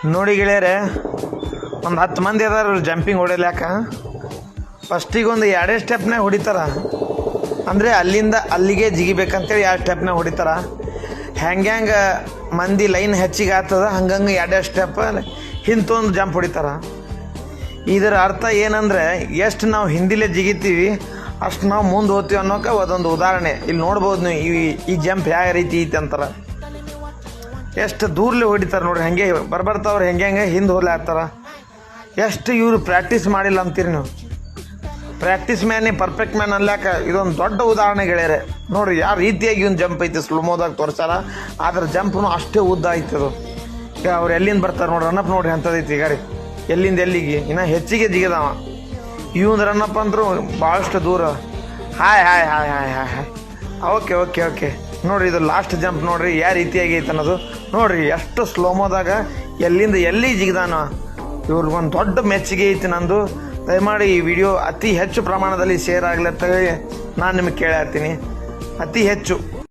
ನೋಡಿ ಗೆಳೆಯರೆ, ಒಂದು 10 ಮಂದಿ ಅದಾರ ಜಂಪಿಂಗ್ ಹೊಡಿಲಾಕ. ಫಸ್ಟಿಗೆ ಒಂದು 2 ಸ್ಟೆಪ್ನಾಗ ಹೊಡಿತಾರ, ಅಂದರೆ ಅಲ್ಲಿಂದ ಅಲ್ಲಿಗೆ ಜಿಗಿಬೇಕಂತೇಳಿ 2 ಸ್ಟೆಪ್ನಾಗ ಹೊಡಿತಾರ. ಹೆಂಗೆ ಮಂದಿ ಲೈನ್ ಹೆಚ್ಚಿಗೆ ಆಗ್ತದ ಹಂಗಂಗೆ 2 ಸ್ಟೆಪ್ ಹಿಂತೊಂದು ಜಂಪ್ ಹೊಡಿತಾರ. ಇದರ ಅರ್ಥ ಏನಂದರೆ ಎಷ್ಟು ನಾವು ಹಿಂದಿಲೇ ಜಿಗಿತೀವಿ ಅಷ್ಟು ನಾವು ಮುಂದೆ ಹೋಗ್ತೀವಿ ಅನ್ನೋಕೆ ಅದೊಂದು ಉದಾಹರಣೆ. ಇಲ್ಲಿ ನೋಡ್ಬೋದು ನೀವು ಈ ಜಂಪ್ ಯಾವ ರೀತಿ ಐತಿ ಅಂತಾರೆ. ಎಷ್ಟು ದೂರಲೆ ಹೊಡಿತಾರೆ ನೋಡ್ರಿ. ಹಾಗೆ ಬರ್ತಾವ್ರು ಹೆಂಗೆ ಹಿಂದೆ ಹೋಗ್ಲೇ ಆಗ್ತಾರ. ಎಷ್ಟು ಇವರು ಪ್ರಾಕ್ಟೀಸ್ ಮಾಡಿಲ್ಲ ಅಂತೀರಿ ನೀವು. ಪ್ರಾಕ್ಟೀಸ್ ಮ್ಯಾನೇ ಪರ್ಫೆಕ್ಟ್ ಮ್ಯಾನ್ ಅನ್ಲಾಕ ಇದೊಂದು ದೊಡ್ಡ ಉದಾಹರಣೆ ಗೆಳೆಯರೆ. ನೋಡಿರಿ ಯಾವ ರೀತಿಯಾಗಿ ಒಂದು ಜಂಪ್ ಐತಿ, ಸ್ಲೋಮೋದಾಗ ತೋರಿಸ್ತಾರ. ಆದ್ರೆ ಜಂಪ್ನು ಅಷ್ಟೇ ಉದ್ದ ಐತದು. ಈಗ ಅವ್ರು ಎಲ್ಲಿಂದ ಬರ್ತಾರೆ ನೋಡ್ರಿ, ರನ್ನಪ್ ನೋಡ್ರಿ ಅಂಥದೈತಿ ಗಾಡಿ. ಎಲ್ಲಿಂದ ಎಲ್ಲಿಗೆ ಇನ್ನೂ ಹೆಚ್ಚಿಗೆ ಜಿಗಿದವ. ಇವಂದು ರನ್ನಪ್ ಅಂದರು ಭಾಳಷ್ಟು ದೂರ. Hi hi hi hi hi hi okay okay okay ನೋಡಿರಿ, ಇದು ಲಾಸ್ಟ್ ಜಂಪ್ ನೋಡಿರಿ ಯಾವ ರೀತಿಯಾಗಿ ಐತೆ ಅನ್ನೋದು. ನೋಡಿರಿ ಎಷ್ಟು ಸ್ಲೋಮೋದಾಗ ಎಲ್ಲಿಂದ ಎಲ್ಲಿಗೆ ಜಿಗಿದಾನ. ಇವ್ರಿಗೊಂದು ದೊಡ್ಡ ಮೆಚ್ಚುಗೆ ಐತಿ ನಂದು. ದಯಮಾಡಿ ಈ ವಿಡಿಯೋ ಅತಿ ಹೆಚ್ಚು ಪ್ರಮಾಣದಲ್ಲಿ ಶೇರ್ ಆಗ್ಲತ್ತೇಳಿ ನಾನು ನಿಮಗೆ ಕೇಳತ್ತೀನಿ. ಅತಿ ಹೆಚ್ಚು